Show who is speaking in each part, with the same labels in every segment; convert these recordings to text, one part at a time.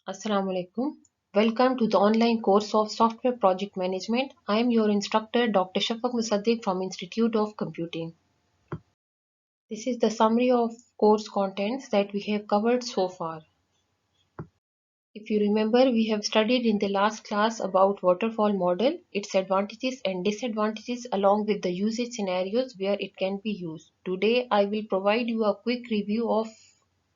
Speaker 1: Assalamu alaikum. Welcome to the online course of Software Project Management. I am your instructor Dr. Shafaq Musaddiq from Institute of Computing. This is the summary of course contents that we have covered so far. If you remember, we have studied in the last class about waterfall model, its advantages and disadvantages along with the usage scenarios where it can be used. Today I will provide you a quick review of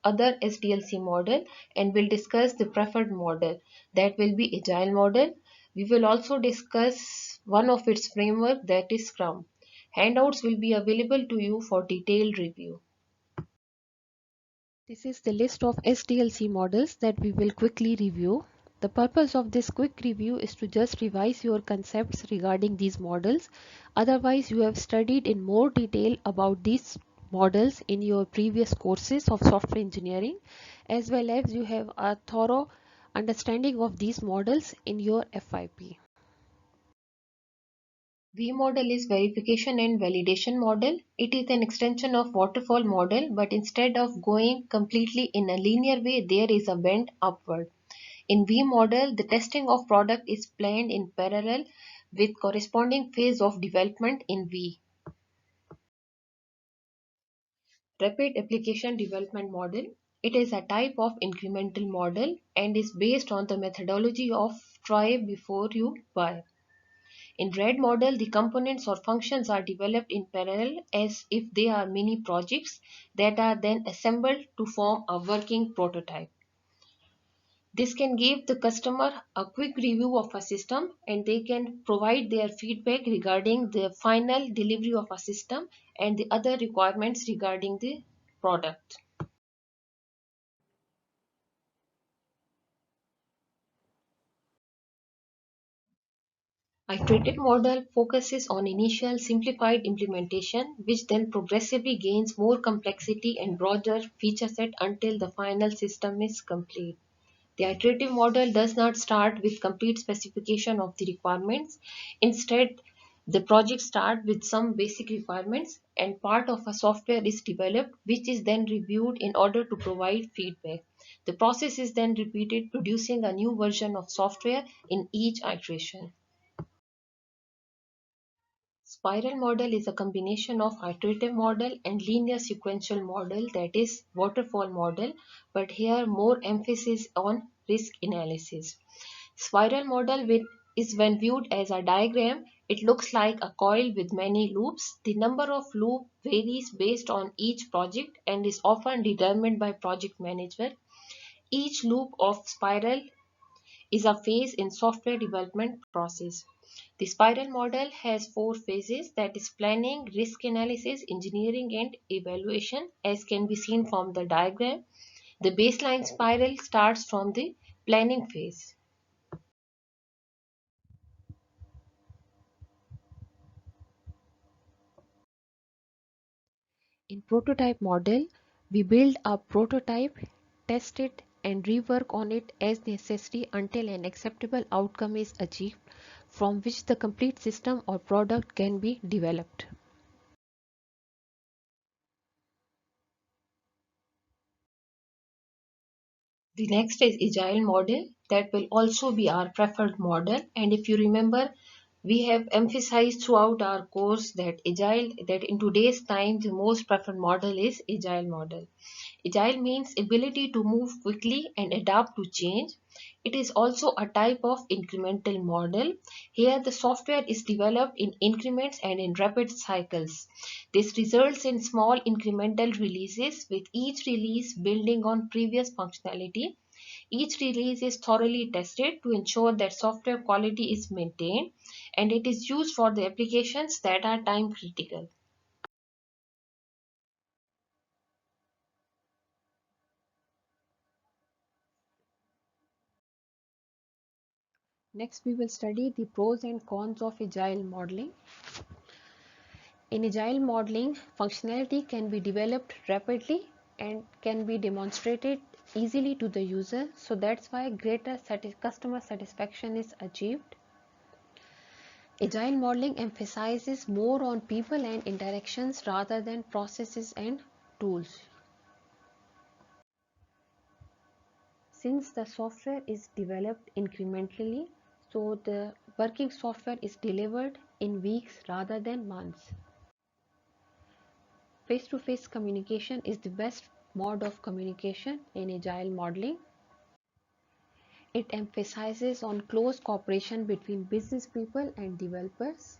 Speaker 1: other SDLC model and will discuss the preferred model, that will be Agile model. We will also discuss one of its framework, that is Scrum. Handouts will be available to you for detailed review. This is the list of SDLC models that we will quickly review. The purpose of this quick review is to just revise your concepts regarding these models. Otherwise, you have studied in more detail about these models in your previous courses of software engineering, as well as you have a thorough understanding of these models in your FYP. V model is verification and validation model. It is an extension of waterfall model, but instead of going completely in a linear way, there is a bend upward. In V model, the testing of product is planned in parallel with corresponding phase of development in V. Rapid application development model. It is a type of incremental model and is based on the methodology of try before you buy. In RAD model, the components or functions are developed in parallel as if they are mini projects that are then assembled to form a working prototype. This can give the customer a quick review of a system and they can provide their feedback regarding the final delivery of a system and the other requirements regarding the product. Iterative model focuses on initial simplified implementation, which then progressively gains more complexity and broader feature set until the final system is complete. The iterative model does not start with complete specification of the requirements. Instead, the project starts with some basic requirements and part of a software is developed, which is then reviewed in order to provide feedback. The process is then repeated, producing a new version of software in each iteration. Spiral model is a combination of iterative model and linear sequential model, that is waterfall model, but here more emphasis on risk analysis. Spiral model is when viewed as a diagram, it looks like a coil with many loops. The number of loops varies based on each project and is often determined by project manager. Each loop of spiral is a phase in software development process. The spiral model has four phases, that is planning, risk analysis, engineering and evaluation, as can be seen from the diagram. The baseline spiral starts from the planning phase. In prototype model, we build a prototype, test it and rework on it as necessary until an acceptable outcome is achieved from which the complete system or product can be developed. The next is Agile model, that will also be our preferred model, and if you remember, we have emphasized throughout our course that in today's time the most preferred model is Agile model. Agile means ability to move quickly and adapt to change. It is also a type of incremental model. Here the software is developed in increments and in rapid cycles. This results in small incremental releases, with each release building on previous functionality. Each release is thoroughly tested to ensure that software quality is maintained, and it is used for the applications that are time critical. Next, we will study the pros and cons of agile modeling. In agile modeling, functionality can be developed rapidly and can be demonstrated easily to the user, so that's why greater customer satisfaction is achieved. Agile modeling emphasizes more on people and interactions rather than processes and tools.
Speaker 2: Since the software is developed incrementally, so the working software is delivered in weeks rather than months. Face-to-face communication is the best mode of communication in agile modeling. It emphasizes on close cooperation between business people and developers.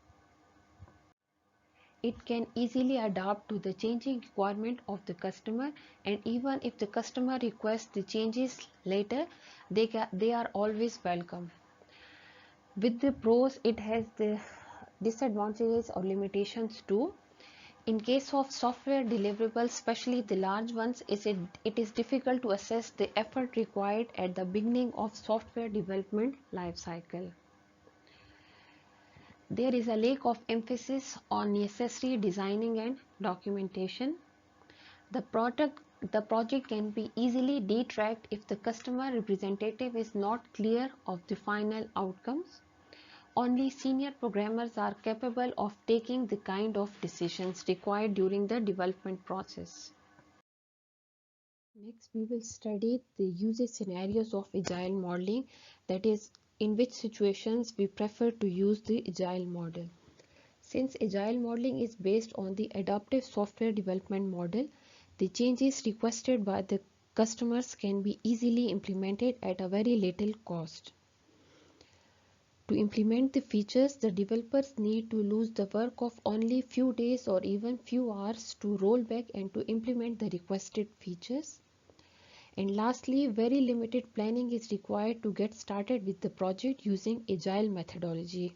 Speaker 2: It can easily adapt to the changing requirement of the customer, and even if the customer requests the changes later, they are always welcome. With the pros, it has the disadvantages or limitations too. In case of software deliverables, especially the large ones, it is difficult to assess the effort required at the beginning of software development lifecycle. There is a lack of emphasis on necessary designing and documentation. The project can be easily detracked if the customer representative is not clear of the final outcomes. Only senior programmers are capable of taking the kind of decisions required during the development process. Next, we will study the usage scenarios of agile modeling, that is, in which situations we prefer to use the agile model. Since agile modeling is based on the adaptive software development model, the changes requested by the customers can be easily implemented at a very little cost. To implement the features, the developers need to lose the work of only few days or even few hours to roll back and to implement the requested features. And lastly, very limited planning is required to get started with the project using agile methodology.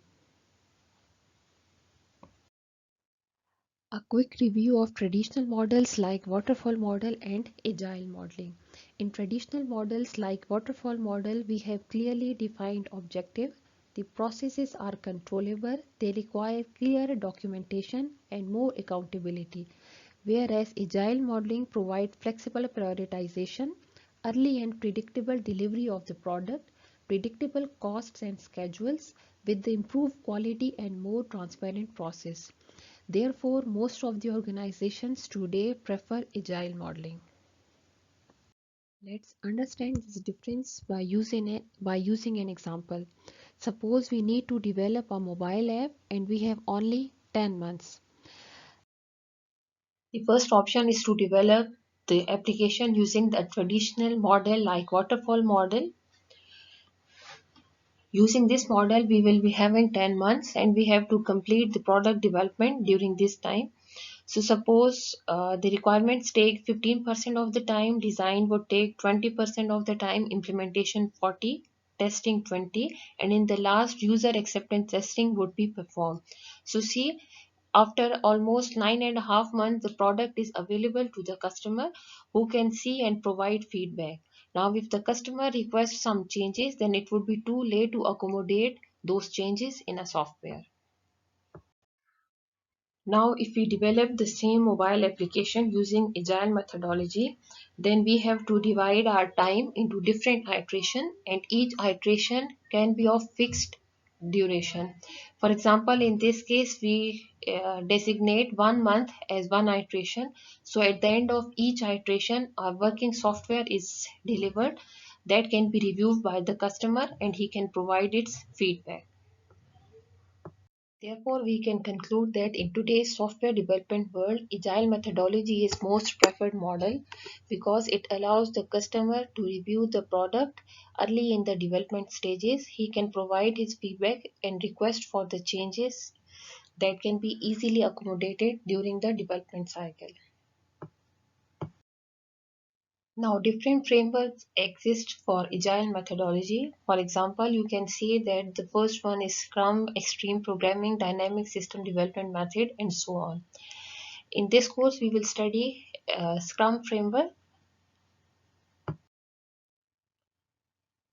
Speaker 2: A quick review of traditional models like waterfall model and agile modeling. In traditional models like waterfall model, we have clearly defined objective. The processes are controllable, they require clear documentation and more accountability. Whereas agile modeling provides flexible prioritization, early and predictable delivery of the product, predictable costs and schedules with the improved quality and more transparent process. Therefore, most of the organizations today prefer agile modeling. Let's understand this difference by using an example. Suppose we need to develop a mobile app and we have only 10 months.
Speaker 1: The first option is to develop the application using the traditional model like waterfall model. Using this model, we will be having 10 months and we have to complete the product development during this time. So suppose the requirements take 15% of the time, design would take 20% of the time, implementation 40, testing 20, and in the last user acceptance testing would be performed. So see, after almost 9.5 months, the product is available to the customer who can see and provide feedback. Now, if the customer requests some changes, then it would be too late to accommodate those changes in a software. Now, if we develop the same mobile application using agile methodology, then we have to divide our time into different iterations, and each iteration can be of fixed duration. For example, in this case, we designate 1 month as one iteration. So at the end of each iteration, our working software is delivered that can be reviewed by the customer and he can provide its feedback. Therefore, we can conclude that in today's software development world, agile methodology is most preferred model because it allows the customer to review the product early in the development stages. He can provide his feedback and request for the changes that can be easily accommodated during the development cycle. Now, different frameworks exist for agile methodology. For example, you can see that the first one is Scrum, Extreme Programming, Dynamic System Development Method, and so on. In this course, we will study Scrum framework.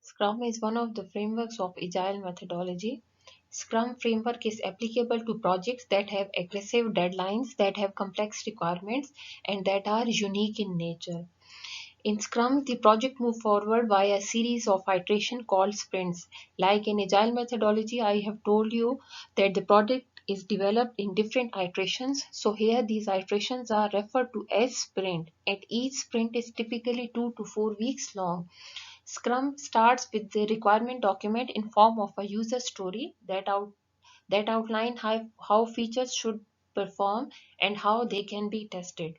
Speaker 1: Scrum is one of the frameworks of agile methodology. Scrum framework is applicable to projects that have aggressive deadlines, that have complex requirements, and that are unique in nature. In Scrum, the project moves forward via a series of iterations called sprints. Like in Agile methodology, I have told you that the project is developed in different iterations. So here these iterations are referred to as sprint, and each sprint is typically 2 to 4 weeks long. Scrum starts with the requirement document in form of a user story that outline how features should perform and how they can be tested.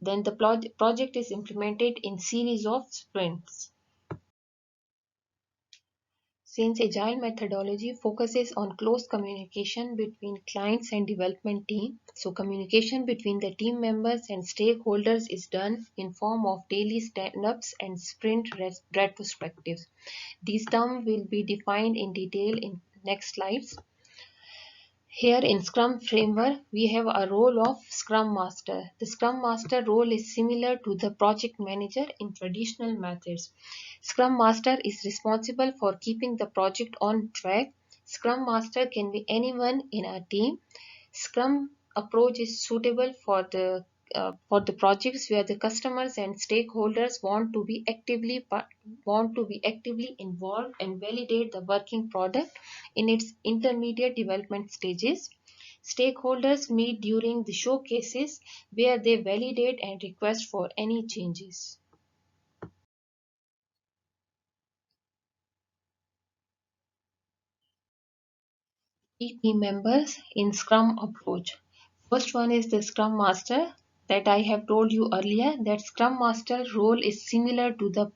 Speaker 1: Then the project is implemented in series of sprints. Since agile methodology focuses on close communication between clients and development team, so communication between the team members and stakeholders is done in form of daily stand-ups and sprint retrospectives. These terms will be defined in detail in next slides. Here in Scrum framework, we have a role of Scrum Master. The Scrum Master role is similar to the project manager in traditional methods. Scrum Master is responsible for keeping the project on track. Scrum Master can be anyone in a team. Scrum approach is suitable for the projects where the customers and stakeholders want to be actively involved and validate the working product in its intermediate development stages. Stakeholders meet during the showcases where they validate and request for any changes. Key team members in Scrum approach. First one is the Scrum Master that I have told you earlier that Scrum Master role is similar to the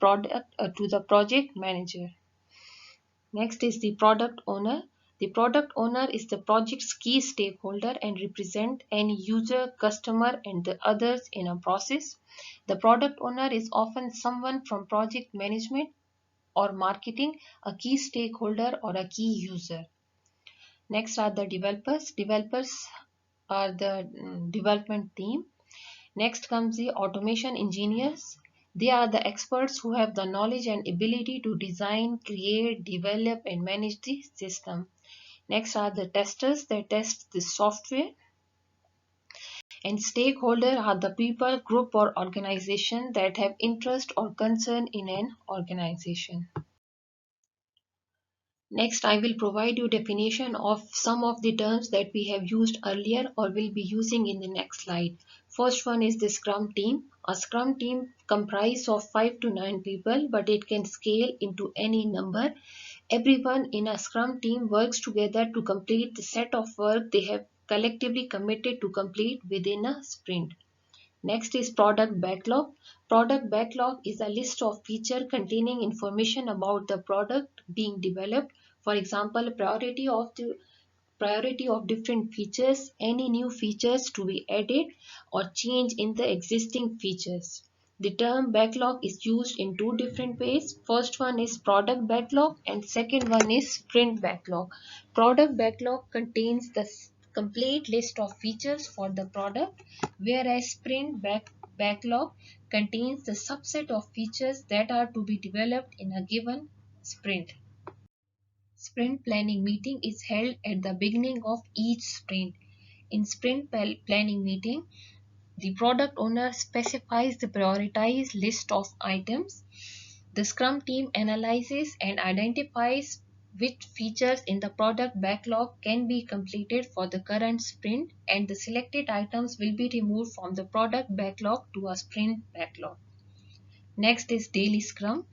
Speaker 1: project manager. Next is the product owner. The product owner is the project's key stakeholder and represent any user, customer and the others in a process. The product owner is often someone from project management or marketing, a key stakeholder or a key user. Next are the developers. Developers are the development team. Next comes the automation engineers. They are the experts who have the knowledge and ability to design, create, develop, and manage the system. Next are the testers that test the software. And stakeholder are the people, group, or organization that have interest or concern in an organization. Next, I will provide you definition of some of the terms that we have used earlier or will be using in the next slide. First one is the Scrum team. A Scrum team comprises of 5 to 9 people, but it can scale into any number. Everyone in a Scrum team works together to complete the set of work they have collectively committed to complete within a sprint. Next is product backlog. Product backlog is a list of features containing information about the product being developed. For example, priority of different features, any new features to be added or change in the existing features. The term backlog is used in two different ways. First one is product backlog and second one is sprint backlog. Product backlog contains the complete list of features for the product, whereas backlog contains the subset of features that are to be developed in a given sprint. Sprint planning meeting is held at the beginning of each sprint. In sprint planning meeting, the product owner specifies the prioritized list of items. The Scrum team analyzes and identifies which features in the product backlog can be completed for the current sprint, and the selected items will be removed from the product backlog to a sprint backlog. Next is daily scrum.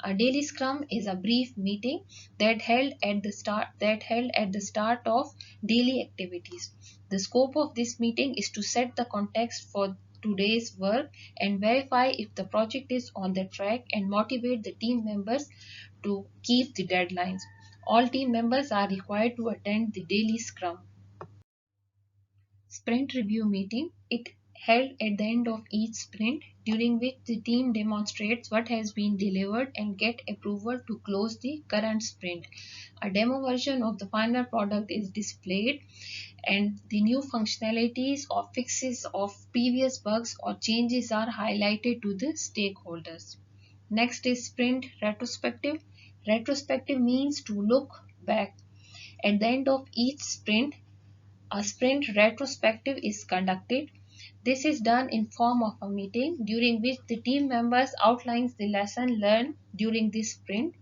Speaker 1: A daily scrum is a brief meeting that held at the start of daily activities. The scope of this meeting is to set the context for today's work and verify if the project is on the track and motivate the team members to keep the deadlines. All team members are required to attend the daily scrum. Sprint review meeting. It held at the end of each sprint, during which the team demonstrates what has been delivered and get approval to close the current sprint. A demo version of the final product is displayed and the new functionalities or fixes of previous bugs or changes are highlighted to the stakeholders. Next is sprint retrospective. Retrospective means to look back. At the end of each sprint, a sprint retrospective is conducted. This is done in form of a meeting during which the team members outlines the lesson learned during this sprint,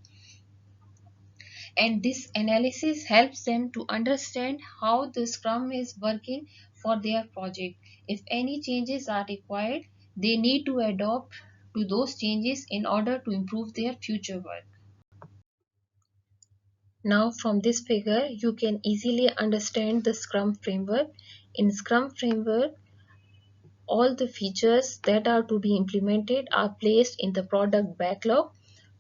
Speaker 1: and this analysis helps them to understand how the scrum is working for their project. If any changes are required, they need to adopt to those changes in order to improve their future work. Now from this figure, you can easily understand the Scrum framework. In Scrum framework, all the features that are to be implemented are placed in the product backlog.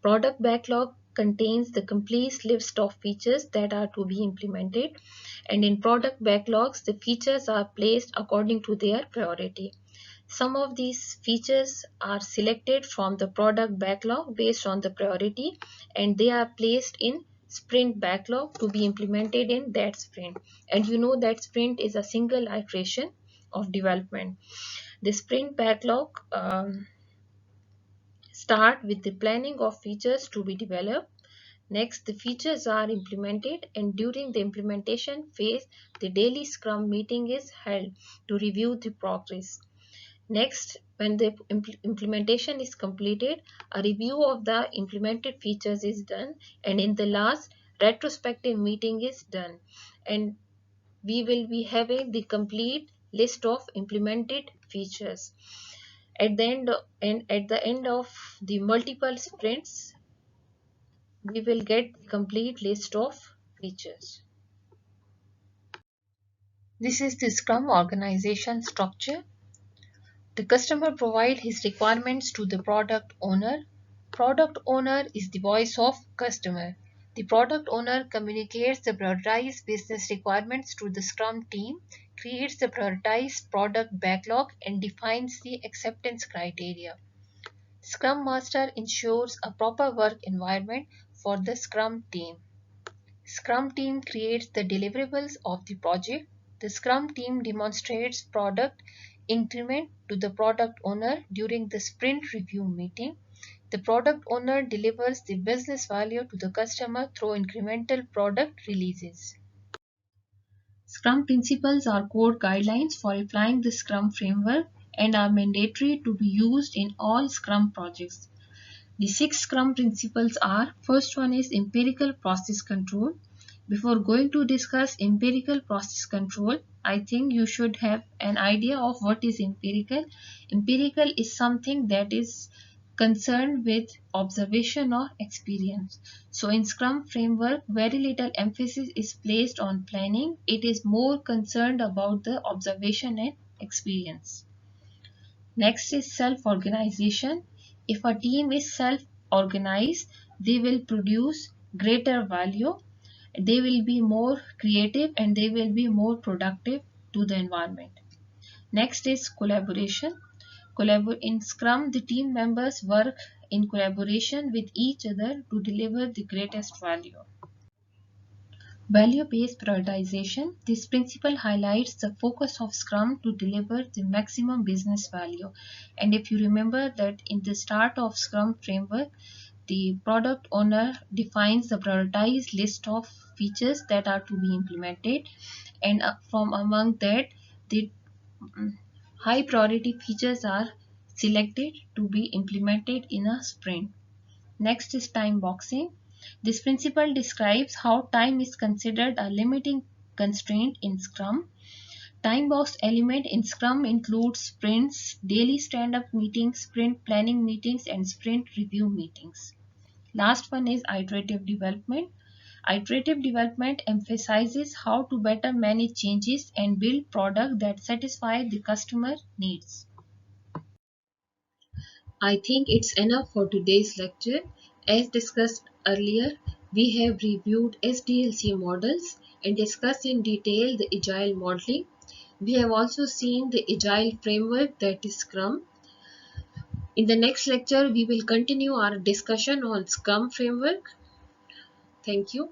Speaker 1: Product backlog contains the complete list of features that are to be implemented, and in product backlogs, the features are placed according to their priority. Some of these features are selected from the product backlog based on the priority, and they are placed in sprint backlog to be implemented in that sprint. And you know that sprint is a single iteration of development. The sprint backlog start with the planning of features to be developed. Next, the features are implemented, and during the implementation phase, the daily Scrum meeting is held to review the progress. Next, when the implementation is completed, a review of the implemented features is done, and in the last, retrospective meeting is done, and we will be having the complete list of implemented features. At the end of the multiple sprints, we will get the complete list of features. This is the Scrum organization structure. The customer provides his requirements to the product owner. Product owner is the voice of customer. The product owner communicates the prioritized business requirements to the Scrum team, creates the prioritized product backlog, and defines the acceptance criteria. Scrum Master ensures a proper work environment for the Scrum team. Scrum team creates the deliverables of the project. The Scrum team demonstrates product increment to the product owner during the sprint review meeting. The product owner delivers the business value to the customer through incremental product releases. Scrum principles are core guidelines for applying the Scrum framework and are mandatory to be used in all Scrum projects. The 6 Scrum principles are: first one is empirical process control. Before going to discuss empirical process control, I think you should have an idea of what is empirical. Empirical is something that is concerned with observation or experience. So in Scrum framework, very little emphasis is placed on planning. It is more concerned about the observation and experience. Next is self-organization. If a team is self-organized, they will produce greater value, they will be more creative, and they will be more productive to the environment. Next is collaboration. In Scrum, the team members work in collaboration with each other to deliver the greatest value. Value-based prioritization. This principle highlights the focus of Scrum to deliver the maximum business value. And if you remember that in the start of Scrum framework, the product owner defines the prioritized list of features that are to be implemented, and from among that, the high priority features are selected to be implemented in a sprint. Next is time boxing. This principle describes how time is considered a limiting constraint in Scrum. Time box element in Scrum includes sprints, daily stand-up meetings, sprint planning meetings, and sprint review meetings. Last one is iterative development. Iterative development emphasizes how to better manage changes and build products that satisfy the customer needs. I think it's enough for today's lecture. As discussed earlier, we have reviewed SDLC models and discussed in detail the Agile modeling. We have also seen the Agile framework, that is Scrum. In the next lecture, we will continue our discussion on Scrum framework. Thank you.